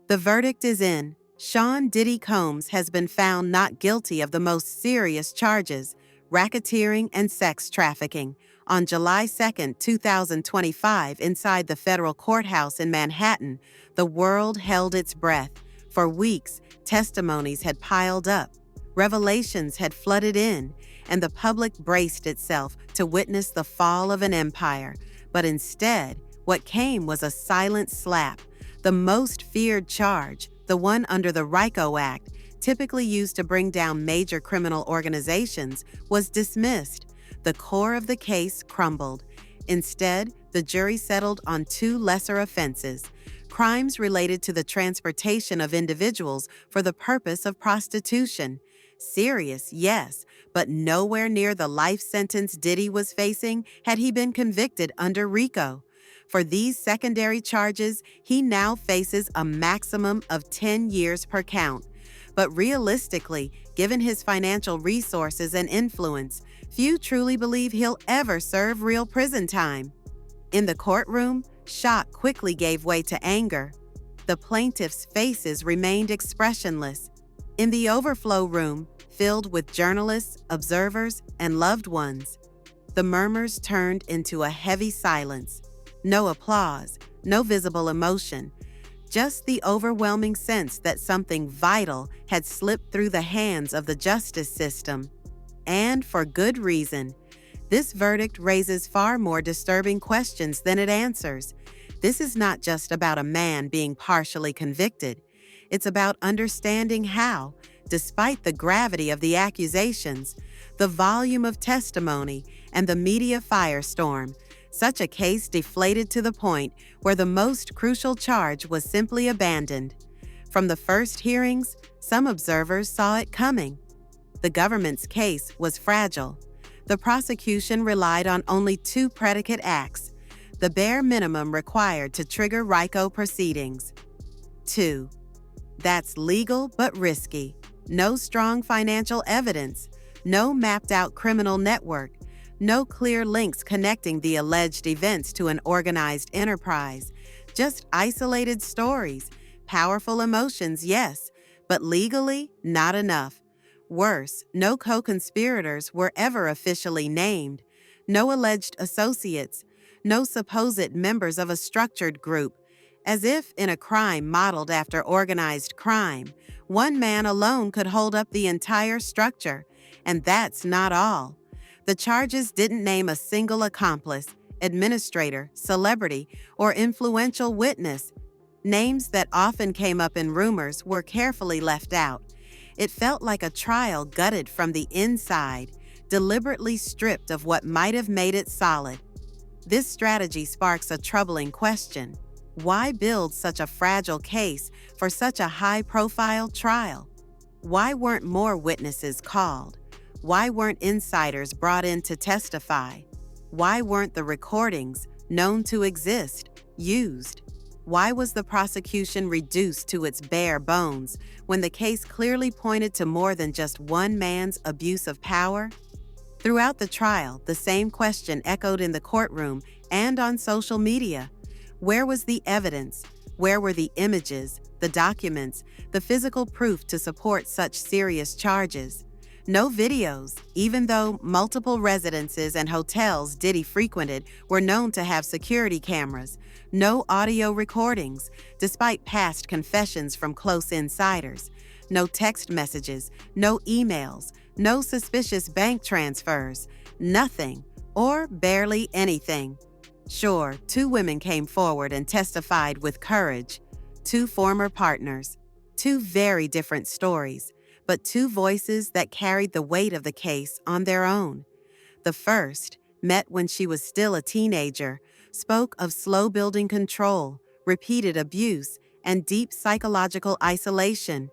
The verdict is in. Sean Diddy Combs has been found not guilty of the most serious charges, racketeering and sex trafficking, on July 2, 2025, inside the federal courthouse in Manhattan. The world held its breath. For weeks, testimonies had piled up, revelations had flooded in, and the public braced itself to witness the fall of an empire. But instead, what came was a silent slap. The most feared charge, the one under the RICO Act, typically used to bring down major criminal organizations, was dismissed. The core of the case crumbled. Instead, the jury settled on two lesser offenses: crimes related to the transportation of individuals for the purpose of prostitution. Serious, yes, but nowhere near the life sentence Diddy was facing had he been convicted under RICO. For these secondary charges, he now faces a maximum of 10 years per count. But realistically, given his financial resources and influence, few truly believe he'll ever serve real prison time. In the courtroom, shock quickly gave way to anger. The plaintiffs' faces remained expressionless. In the overflow room, filled with journalists, observers, and loved ones, the murmurs turned into a heavy silence. No applause, no visible emotion, just the overwhelming sense that something vital had slipped through the hands of the justice system. And for good reason. This verdict raises far more disturbing questions than it answers. This is not just about a man being partially convicted. It's about understanding how, despite the gravity of the accusations, the volume of testimony, and the media firestorm, such a case deflated to the point where the most crucial charge was simply abandoned. From the first hearings, some observers saw it coming. The government's case was fragile. The prosecution relied on only two predicate acts, the bare minimum required to trigger RICO proceedings. 2. That's legal but risky. No strong financial evidence, no mapped-out criminal network, no clear links connecting the alleged events to an organized enterprise. Just isolated stories, powerful emotions, yes, but legally, not enough. Worse, no co-conspirators were ever officially named, no alleged associates, no supposed members of a structured group. As if in a crime modeled after organized crime, one man alone could hold up the entire structure. And that's not all. The charges didn't name a single accomplice, administrator, celebrity, or influential witness. Names that often came up in rumors were carefully left out. It felt like a trial gutted from the inside, deliberately stripped of what might have made it solid. This strategy sparks a troubling question. Why build such a fragile case for such a high-profile trial? Why weren't more witnesses called? Why weren't insiders brought in to testify? Why weren't the recordings, known to exist, used? Why was the prosecution reduced to its bare bones when the case clearly pointed to more than just one man's abuse of power? Throughout the trial, the same question echoed in the courtroom and on social media. Where was the evidence? Where were the images, the documents, the physical proof to support such serious charges? No videos, even though multiple residences and hotels Diddy frequented were known to have security cameras. No audio recordings, despite past confessions from close insiders. No text messages, no emails, no suspicious bank transfers. Nothing, or barely anything. Sure, two women came forward and testified with courage. Two former partners. Two very different stories, but two voices that carried the weight of the case on their own. The first, met when she was still a teenager, spoke of slow-building control, repeated abuse, and deep psychological isolation.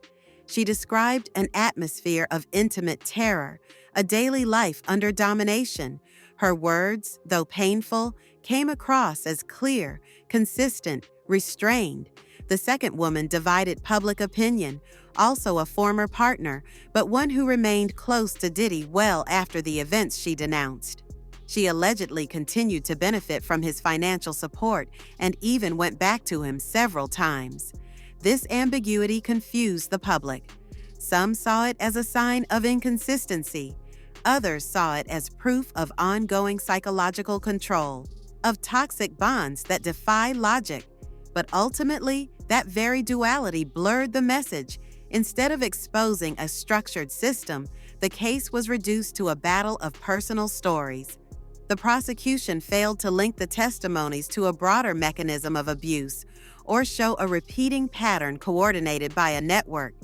She described an atmosphere of intimate terror, a daily life under domination. Her words, though painful, came across as clear, consistent, restrained. The second woman divided public opinion, also a former partner, but one who remained close to Diddy well after the events she denounced. She allegedly continued to benefit from his financial support and even went back to him several times. This ambiguity confused the public. Some saw it as a sign of inconsistency. Others saw it as proof of ongoing psychological control, of toxic bonds that defy logic. But ultimately, that very duality blurred the message. Instead of exposing a structured system, the case was reduced to a battle of personal stories. The prosecution failed to link the testimonies to a broader mechanism of abuse or show a repeating pattern coordinated by a network.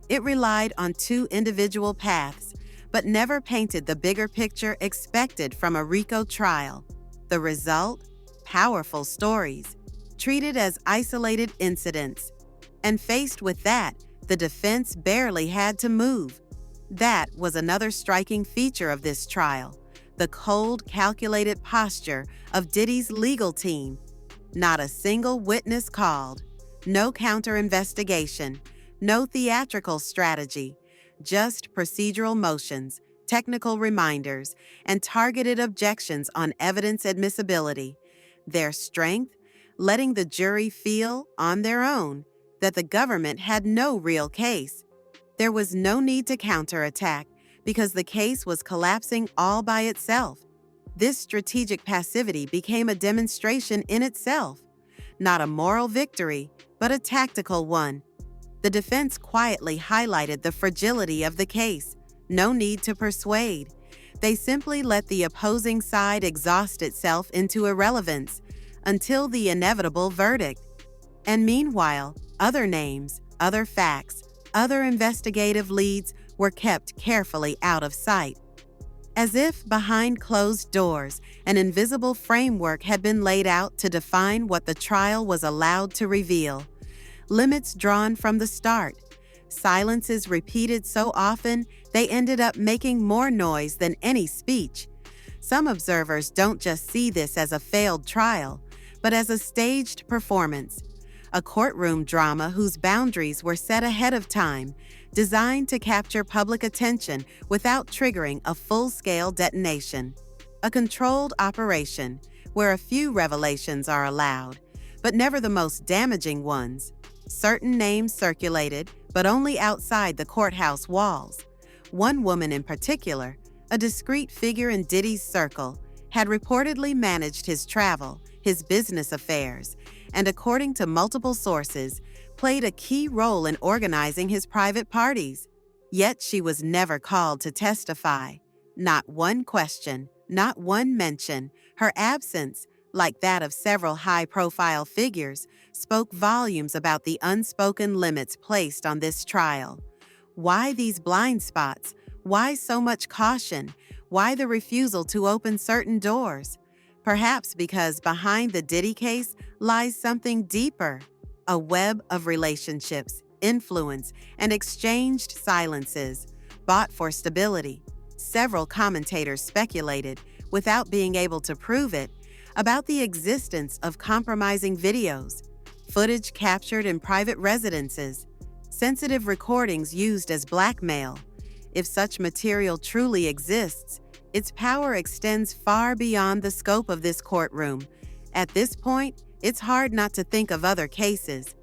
It relied on two individual paths, but never painted the bigger picture expected from a RICO trial. The result? Powerful stories, treated as isolated incidents. And faced with that, the defense barely had to move. That was another striking feature of this trial, the cold, calculated posture of Diddy's legal team. Not a single witness called, no counter-investigation, no theatrical strategy, just procedural motions, technical reminders, and targeted objections on evidence admissibility. Their strength? Letting the jury feel, on their own, that the government had no real case. There was no need to counterattack because the case was collapsing all by itself. This strategic passivity became a demonstration in itself, not a moral victory, but a tactical one. The defense quietly highlighted the fragility of the case. No need to persuade. They simply let the opposing side exhaust itself into irrelevance until the inevitable verdict. And meanwhile, other names, other facts, other investigative leads were kept carefully out of sight. As if behind closed doors, an invisible framework had been laid out to define what the trial was allowed to reveal. Limits drawn from the start. Silences repeated so often, they ended up making more noise than any speech. Some observers don't just see this as a failed trial, but as a staged performance. A courtroom drama whose boundaries were set ahead of time, designed to capture public attention without triggering a full-scale detonation. A controlled operation where a few revelations are allowed, but never the most damaging ones. Certain names circulated, but only outside the courthouse walls. One woman in particular, a discreet figure in Diddy's circle, had reportedly managed his travel, his business affairs, and according to multiple sources, played a key role in organizing his private parties. Yet she was never called to testify. Not one question, not one mention. Her absence, like that of several high-profile figures, spoke volumes about the unspoken limits placed on this trial. Why these blind spots? Why so much caution? Why the refusal to open certain doors? Perhaps because behind the Diddy case lies something deeper, a web of relationships, influence, and exchanged silences, bought for stability. Several commentators speculated, without being able to prove it, about the existence of compromising videos, footage captured in private residences, sensitive recordings used as blackmail. If such material truly exists, its power extends far beyond the scope of this courtroom. At this point, it's hard not to think of other cases.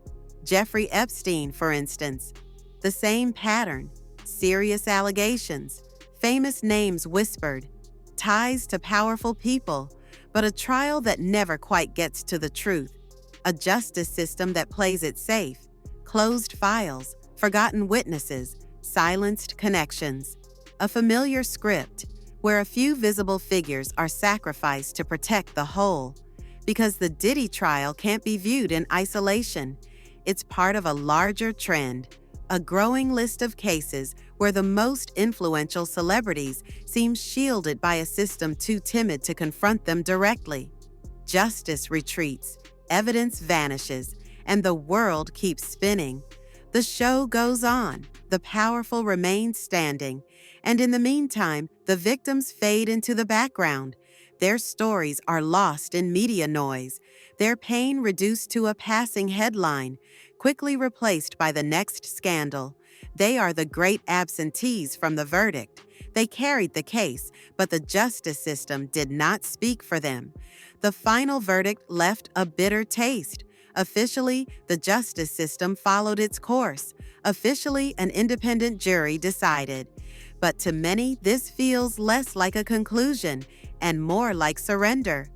Jeffrey Epstein, for instance. The same pattern, serious allegations, famous names whispered, ties to powerful people, but a trial that never quite gets to the truth. A justice system that plays it safe, closed files, forgotten witnesses, silenced connections. A familiar script where a few visible figures are sacrificed to protect the whole. Because the Diddy trial can't be viewed in isolation. It's part of a larger trend, a growing list of cases where the most influential celebrities seem shielded by a system too timid to confront them directly. Justice retreats, evidence vanishes, and the world keeps spinning. The show goes on, the powerful remain standing, and in the meantime, the victims fade into the background. Their stories are lost in media noise, their pain reduced to a passing headline, quickly replaced by the next scandal. They are the great absentees from the verdict. They carried the case, but the justice system did not speak for them. The final verdict left a bitter taste, Officially, the justice system followed its course. Officially, an independent jury decided. But to many, this feels less like a conclusion and more like surrender.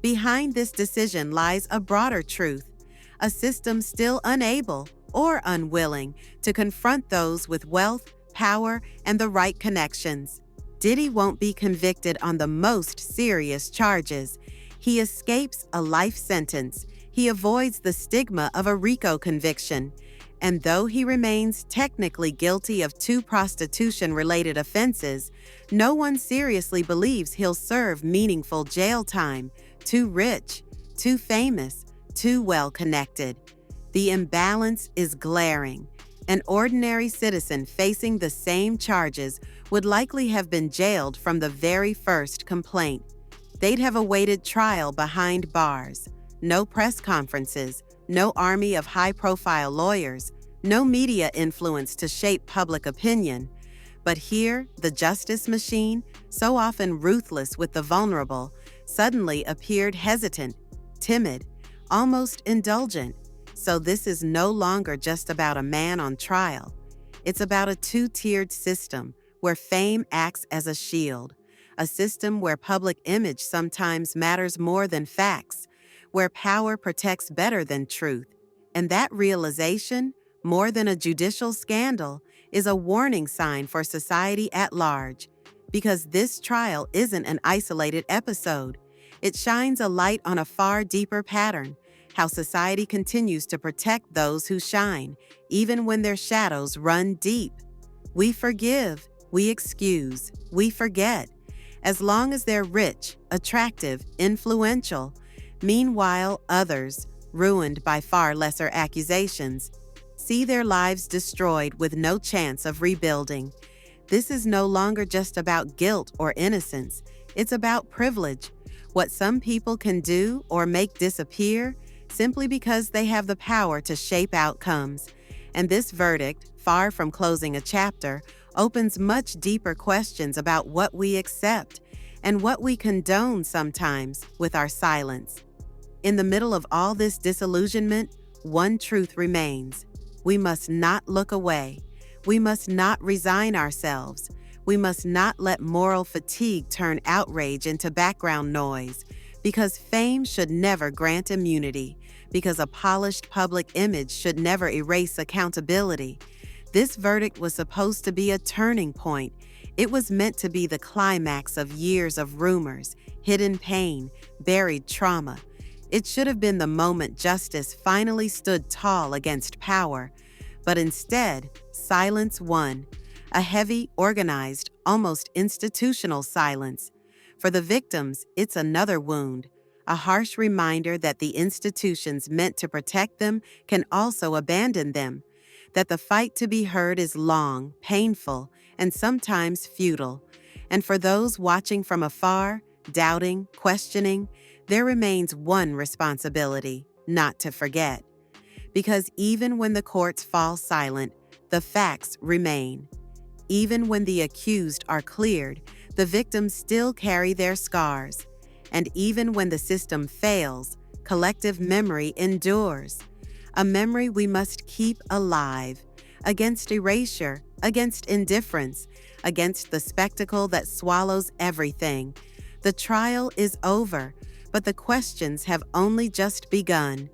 Behind this decision lies a broader truth, a system still unable or unwilling to confront those with wealth, power, and the right connections. Diddy won't be convicted on the most serious charges. He escapes a life sentence. He avoids the stigma of a RICO conviction. And though he remains technically guilty of 2 prostitution-related offenses, no one seriously believes he'll serve meaningful jail time. Too rich, too famous, too well-connected. The imbalance is glaring. An ordinary citizen facing the same charges would likely have been jailed from the very first complaint. They'd have awaited trial behind bars. No press conferences, no army of high-profile lawyers, no media influence to shape public opinion. But here, the justice machine, so often ruthless with the vulnerable, suddenly appeared hesitant, timid, almost indulgent. So this is no longer just about a man on trial. It's about a 2-tiered system where fame acts as a shield, a system where public image sometimes matters more than facts, where power protects better than truth. And that realization, more than a judicial scandal, is a warning sign for society at large. Because this trial isn't an isolated episode. It shines a light on a far deeper pattern, how society continues to protect those who shine, even when their shadows run deep. We forgive, we excuse, we forget, as long as they're rich, attractive, influential. Meanwhile, others, ruined by far lesser accusations, see their lives destroyed with no chance of rebuilding. This is no longer just about guilt or innocence. It's about privilege, what some people can do or make disappear simply because they have the power to shape outcomes. And this verdict, far from closing a chapter, opens much deeper questions about what we accept and what we condone sometimes with our silence. In the middle of all this disillusionment, one truth remains. We must not look away. We must not resign ourselves. We must not let moral fatigue turn outrage into background noise, because fame should never grant immunity, because a polished public image should never erase accountability. This verdict was supposed to be a turning point. It was meant to be the climax of years of rumors, hidden pain, buried trauma. It should have been the moment justice finally stood tall against power. But instead, silence won. A heavy, organized, almost institutional silence. For the victims, it's another wound, a harsh reminder that the institutions meant to protect them can also abandon them, that the fight to be heard is long, painful, and sometimes futile. And for those watching from afar, doubting, questioning, there remains one responsibility: not to forget. Because even when the courts fall silent, the facts remain. Even when the accused are cleared, the victims still carry their scars. And even when the system fails, collective memory endures. A memory we must keep alive, against erasure, against indifference, against the spectacle that swallows everything. The trial is over, but the questions have only just begun.